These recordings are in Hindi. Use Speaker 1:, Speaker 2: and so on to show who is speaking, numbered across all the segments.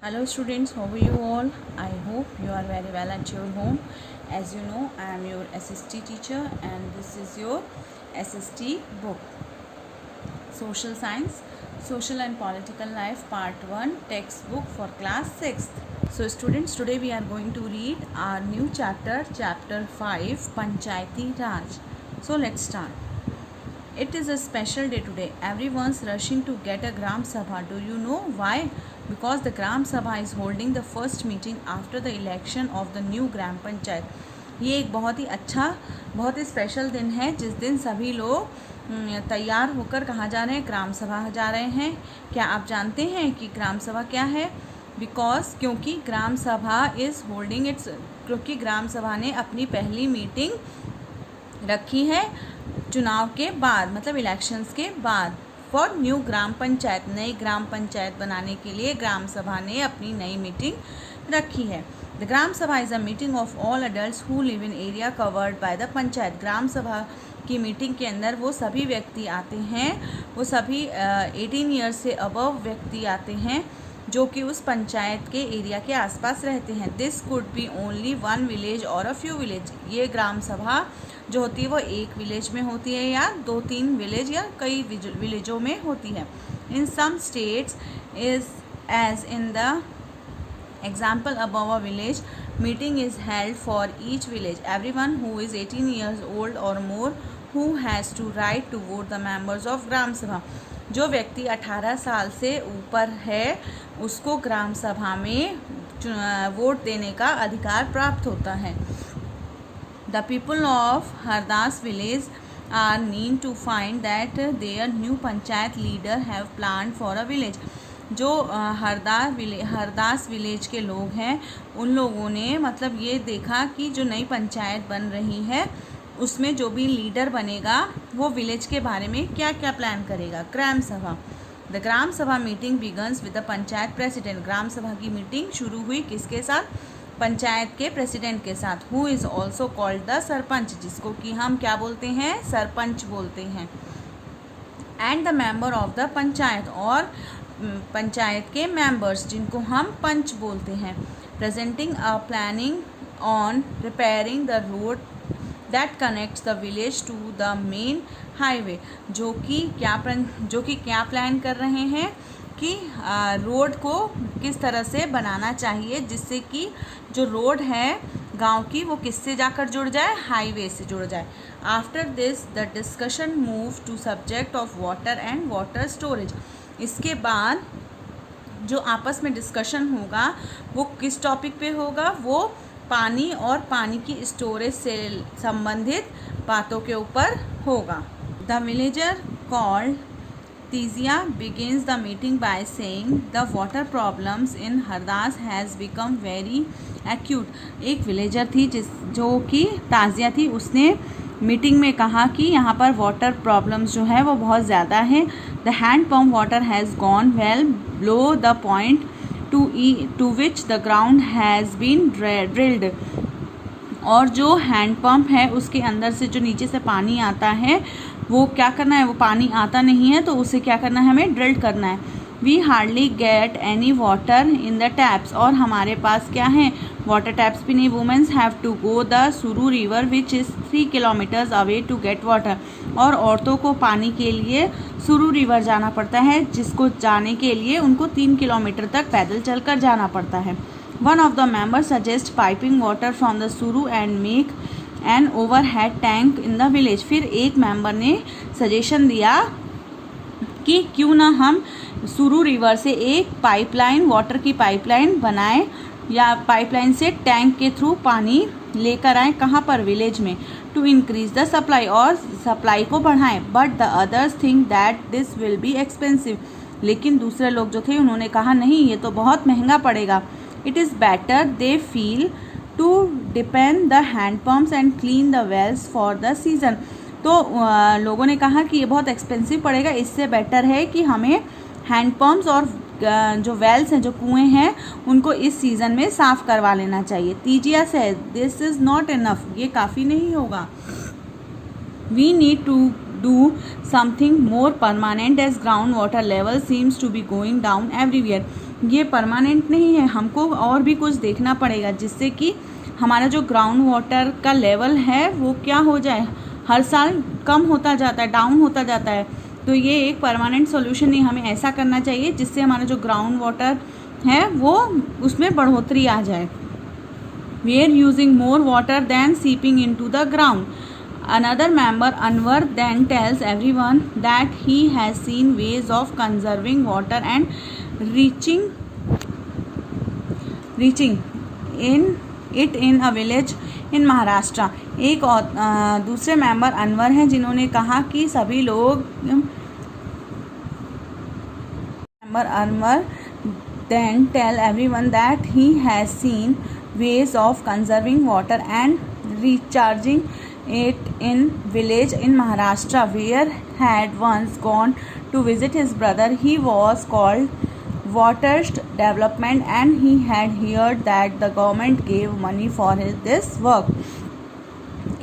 Speaker 1: Hello students, how are you all? I hope you are very well at your home. As you know, I am your SST teacher and this is your SST book. Social Science, Social and Political Life Part 1 textbook for class 6th. So students, today we are going to read our new chapter, chapter 5, Panchayati Raj. So let's start. It is a special day today. Everyone's rushing to get a Gram Sabha. Do you know why? Because the Gram Sabha is holding the first meeting after the election of the new Gram Panchayat. ये एक बहुत ही अच्छा, बहुत ही स्पेशल दिन है जिस दिन सभी लोग तैयार होकर कहाँ जा रहे हैं? ग्राम सभा जा रहे हैं. क्या आप जानते हैं कि ग्राम सभा क्या है? क्योंकि ग्राम सभा इज़ होल्डिंग इट्स, क्योंकि ग्राम सभा ने अपनी पहली मीटिंग रखी है चुनाव के बाद, मतलब इलेक्शंस के बाद, फॉर न्यू ग्राम पंचायत, नई ग्राम पंचायत बनाने के लिए ग्राम सभा ने अपनी नई मीटिंग रखी है. The gram sabha is a meeting of all adults who live in area covered by the panchayat. Gram sabha की मीटिंग के अंदर वो सभी व्यक्ति आते हैं, वो सभी 18 ईयर्स से अबव व्यक्ति आते हैं जो कि उस पंचायत के एरिया के आसपास रहते हैं. This could be only one village और अ फ्यू विलेज. ये ग्राम सभा जो होती है वो एक विलेज में होती है या 2-3 विलेज या कई विलेजों में होती है. In some states is as in the example above a village meeting is held for each village. Everyone who is 18 years old और more who has to right to vote the members of gram sabha. जो व्यक्ति 18 साल से ऊपर है उसको ग्राम सभा में वोट देने का अधिकार प्राप्त होता है. The people of Hardas village are keen to find that their new panchayat leader have planned for a village. जो हरदास विलेज के लोग हैं उन लोगों ने मतलब ये देखा कि जो नई पंचायत बन रही है उसमें जो भी लीडर बनेगा वो विलेज के बारे में क्या क्या प्लान करेगा. ग्राम सभा. The gram sabha meeting begins with the panchayat president. Gram sabha की मीटिंग शुरू हुई किसके साथ? पंचायत के प्रेसिडेंट के साथ. Who is also called the sarpanch, जिसको कि हम क्या बोलते हैं? सरपंच बोलते हैं. And the member of the panchayat, और पंचायत के मेंबर्स जिनको हम पंच बोलते हैं. Presenting a planning on repairing the road that connects the village to the main highway. जो कि क्या प्लान कर रहे हैं कि रोड को किस तरह से बनाना चाहिए जिससे कि जो रोड है गांव की वो किससे जाकर जुड़ जाए? हाईवे से जुड़ जाए. After this the discussion move to subject of water and water storage. इसके बाद जो आपस में डिस्कशन होगा वो किस टॉपिक पे होगा? वो पानी और पानी की स्टोरेज से संबंधित बातों के ऊपर होगा. The villager called Tizia begins the meeting by saying the water problems in Hardas has become very acute. एक विलेजर थी जो कि ताज़िया थी, उसने मीटिंग में कहा कि यहाँ पर वाटर प्रॉब्लम्स जो है वो बहुत ज़्यादा है. The hand pump water has gone well below the point to which the ground has been drilled. और जो हैंड पंप है उसके अंदर से जो नीचे से पानी आता है वो क्या करना है? वो पानी आता नहीं है तो उसे क्या करना है? हमें ड्रिल करना है. We hardly get any water in the taps. और हमारे पास क्या है? वाटर टैप्स भी नहीं. Womens have to go the Suru river which is 3 kilometres away to get water. और औरतों को पानी के लिए सुरू रिवर जाना पड़ता है, जिसको जाने के लिए उनको 3 किलोमीटर तक पैदल चलकर जाना पड़ता है. One of the members suggests piping water from the Suru and make an overhead tank in the village. फिर एक मेंबर ने सजेशन दिया कि क्यों ना हम सुरू रिवर से एक पाइपलाइन, वाटर की पाइपलाइन बनाएं या पाइपलाइन से टैंक के थ्रू पानी लेकर आएँ. कहाँ पर? विलेज में. टू इंक्रीज द सप्लाई, और सप्लाई को बढ़ाएं. But the others think that this will be expensive. लेकिन दूसरे लोग जो थे उन्होंने कहा नहीं, ये तो बहुत महंगा पड़ेगा. It is better, they feel, to depend the hand pumps and clean the wells for the season. तो लोगों ने कहा कि ये बहुत एक्सपेंसिव पड़ेगा, इससे बेटर है कि हमें हैंड पम्प्स और जो वेल्स हैं, जो कुएँ हैं, उनको इस सीज़न में साफ़ करवा लेना चाहिए. तीजिया से दिस इज़ नॉट इनफ, ये काफ़ी नहीं होगा. We need to do something more permanent as groundwater level seems to be going down everywhere. ये परमानेंट नहीं है, हमको और भी कुछ देखना पड़ेगा जिससे कि हमारा जो ग्राउंड वाटर का लेवल है वो क्या हो जाए, हर साल कम होता जाता है, डाउन होता जाता है। तो ये एक परमानेंट सॉल्यूशन नहीं, हमें ऐसा करना चाहिए जिससे हमारा जो ग्राउंड वाटर है वो उसमें बढ़ोतरी आ जाए। We are using more water than seeping into the ground. Another member, Anwar, then tells everyone that he has seen ways of conserving water and reaching in a village in Maharashtra. एक दूसरे मेंबर अनवर हैं जिन्होंने कहा कि सभी लोग member Anwar then tell everyone that he has seen ways of conserving water and recharging it in village in Maharashtra where had once gone to visit his brother. He was called Watershd Development and he had heard that the government gave money for this work.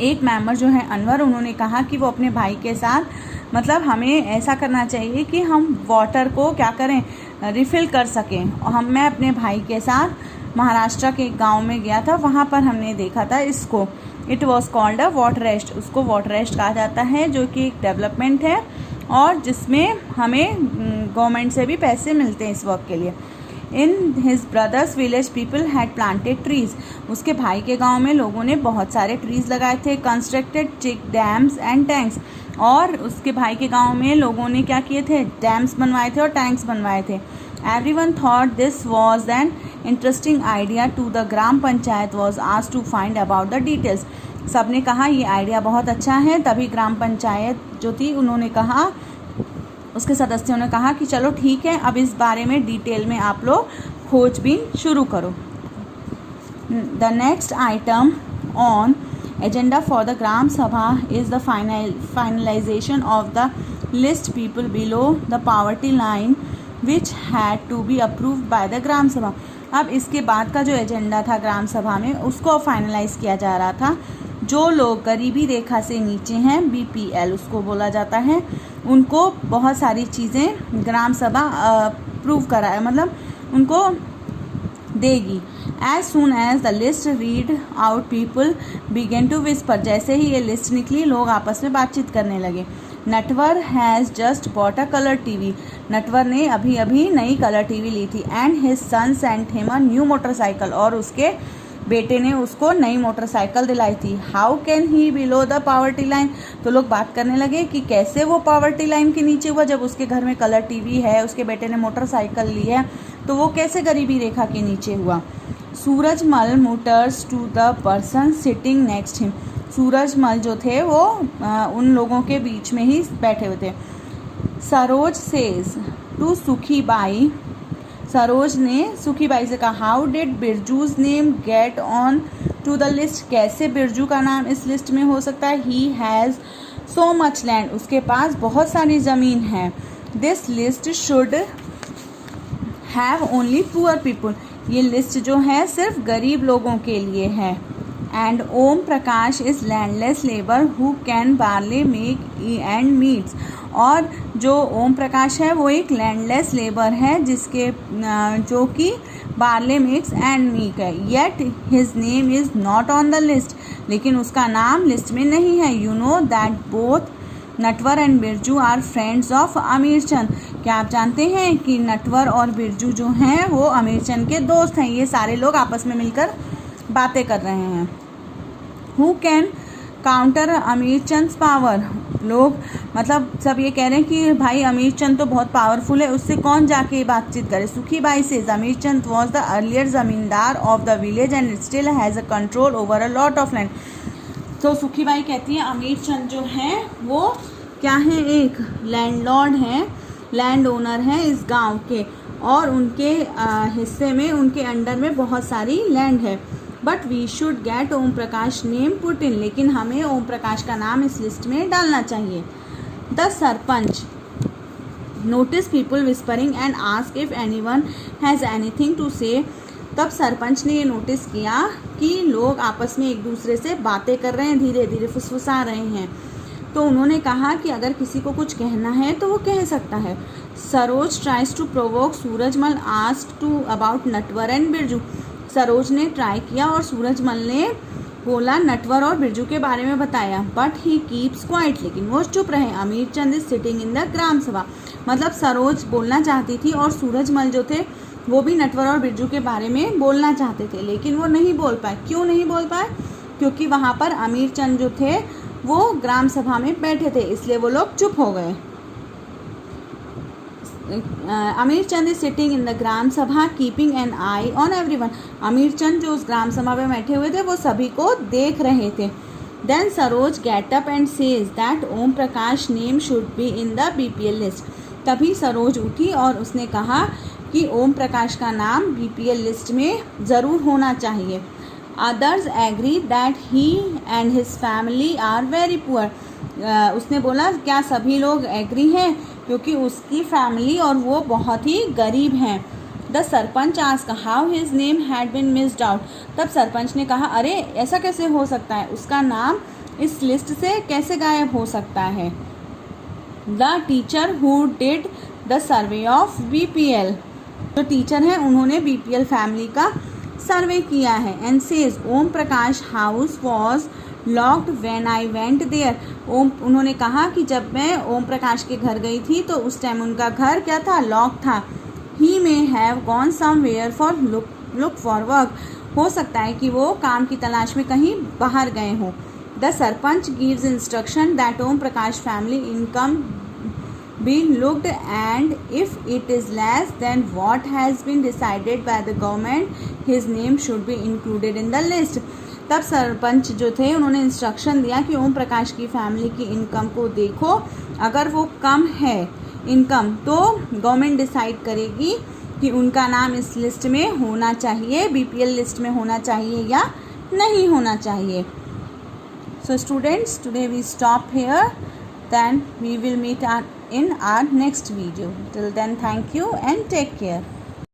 Speaker 1: एक मेंबर जो है अनवर, उन्होंने कहा कि वो अपने भाई के साथ मतलब हमें ऐसा करना चाहिए कि हम वाटर को क्या करें, रिफ़िल कर सकें। और मैं अपने भाई के साथ महाराष्ट्र के एक गांव में गया था, वहाँ पर हमने देखा था इसको। इट वॉज कॉल्ड अ वाटरेस्ट, उसको वाटरेस्ट कहा जाता है, जो कि एक डेवलपमेंट है और जिसमें हमें गवर्नमेंट से भी पैसे मिलते हैं इस वर्क के लिए। In his brothers village people had planted trees, उसके भाई के गांव में लोगों ने बहुत सारे ट्रीज लगाए थे। Constructed check dams and tanks, और उसके भाई के गांव में लोगों ने क्या किए थे, डैम्स बनवाए थे और टैंक्स बनवाए थे। Everyone thought this was an interesting idea to the gram panchayat was asked to find about the details. सब ने कहा ये आइडिया बहुत अच्छा है। तभी ग्राम पंचायत जो थी उन्होंने कहा, उसके सदस्यों ने कहा कि चलो ठीक है, अब इस बारे में डिटेल में आप लोग खोजबीन शुरू करो। The next item on agenda for the gram sabha is the finalisation of the list people below the poverty line which had to be approved by the gram sabha. अब इसके बाद का जो एजेंडा था ग्राम सभा में, उसको फाइनलाइज किया जा रहा था। जो लोग गरीबी रेखा से नीचे हैं, BPL उसको बोला जाता है, उनको बहुत सारी चीज़ें ग्राम सभा अप्रूव कराए, मतलब उनको देगी। As soon as the list read out people begin to whisper, जैसे ही ये लिस्ट निकली लोग आपस में बातचीत करने लगे। Natwar has just bought a colour TV, Natwar ने अभी अभी नई कलर TV ली थी। And his son sent him a new motorcycle, और उसके बेटे ने उसको नई मोटरसाइकिल दिलाई थी। How can he below the poverty line, तो लोग बात करने लगे कि कैसे वो पॉवर्टी लाइन के नीचे हुआ, जब उसके घर में कलर TV है, उसके बेटे ने मोटरसाइकिल ली है, तो वो कैसे गरीबी रेखा के नीचे हुआ। Surajmal mutters to the person sitting next him, Surajmal जो थे वो उन लोगों के बीच में ही बैठे हुए थे। सरोज सेज टू सुखीबाई, सरोज ने सुखीबाई से कहा, how did Birju's name get on to the list, कैसे बिरजू का नाम इस लिस्ट में हो सकता है। He has so much land, उसके पास बहुत सारी ज़मीन है। This list should have only poor people, ये लिस्ट जो है सिर्फ गरीब लोगों के लिए है। And Om Prakash is landless labour who can barely make ends meet, और जो ओम प्रकाश है वो एक लैंडलेस लेबर है जिसके जो कि बार्ले मेक्स एंड मीक है। Yet his name is not on the list, लेकिन उसका नाम लिस्ट में नहीं है। You know that both Natwar and Birju are friends of Amirchand, क्या आप जानते हैं कि नटवर और बिरजू जो हैं वो अमीरचंद के दोस्त हैं। ये सारे लोग आपस में मिलकर बातें कर रहे हैं। Who can counter Amirchand power, लोग मतलब सब ये कह रहे हैं कि भाई अमीरचंद तो बहुत पावरफुल है, उससे कौन जाके बातचीत करे। Sukhibai says Amirchand was the earlier zamindar of the village and still has a control over a lot of land. तो सुखीबाई कहती है अमीरचंद जो हैं वो क्या है, एक लैंडलॉर्ड हैं, लैंड ओनर हैं इस गांव के, और उनके हिस्से में, उनके अंडर में बहुत सारी लैंड है। But we should get Om Prakash name put in, लेकिन हमें ओम प्रकाश का नाम इस लिस्ट में डालना चाहिए। The sarpanch notice people whispering and ask if anyone has anything to say, तब सरपंच ने ये नोटिस किया कि लोग आपस में एक दूसरे से बातें कर रहे हैं, धीरे धीरे फुसफुसा रहे हैं। तो उन्होंने कहा कि अगर किसी को कुछ कहना है तो वो कह सकता है। Saroj tries to provoke Surajmal asked to about Natwar and Birju. Saroj ने ट्राई किया और सूरजमल ने बोला नटवर और बिरजू के बारे में बताया। बट ही कीप्स क्वाइट, लेकिन वो चुप रहे। अमीर चंद is sitting in the gram सभा। मतलब सरोज बोलना चाहती थी और सूरजमल जो थे वो भी नटवर और बिरजू के बारे में बोलना चाहते थे, लेकिन वो नहीं बोल पाए। क्यों नहीं बोल पाए? क्योंकि वहाँ पर अमीर चंद जो थे वो ग्राम सभा में बैठे थे, इसलिए वो लोग चुप हो गए। अमीर चंद is sitting in the gram सभा keeping an I on everyone. अमीर चंद जो उस ग्राम सभा में बैठे हुए थे वो सभी को देख रहे थे। Then Saroj get up and says that Om Prakash name should be in the BPL list. तभी सरोज उठी और उसने कहा कि ओम प्रकाश का नाम BPL लिस्ट में ज़रूर होना चाहिए। Others agree that he and his family are very poor. उसने बोला क्या सभी लोग एग्री हैं, क्योंकि उसकी फैमिली और वो बहुत ही गरीब हैं। The sarpanch ask how his name had been missed out. तब सरपंच ने कहा अरे ऐसा कैसे हो सकता है, उसका नाम इस लिस्ट से कैसे गायब हो सकता है। The teacher who did the survey of BPL। जो टीचर हैं उन्होंने BPL फैमिली का सर्वे किया है। And says Om Prakash house was locked when I went there. उन्होंने कहा कि जब मैं ओम प्रकाश के घर गई थी तो उस टाइम उनका घर क्या था, लॉक था। He may have gone somewhere for look for work. हो सकता है कि वो काम की तलाश में कहीं बाहर गए हों। The sarpanch gives instruction that Om Prakash family income be looked and if it is less than what has been decided by the government his name should be included in the list। तब सरपंच जो थे उन्होंने इंस्ट्रक्शन दिया कि ओम प्रकाश की फैमिली की इनकम को देखो, अगर वो कम है इनकम तो गवर्नमेंट डिसाइड करेगी कि उनका नाम इस लिस्ट में होना चाहिए, BPL लिस्ट में होना चाहिए या नहीं होना चाहिए। So students, today we stop here, then we will meet in our next video. Till then, thank you and take care.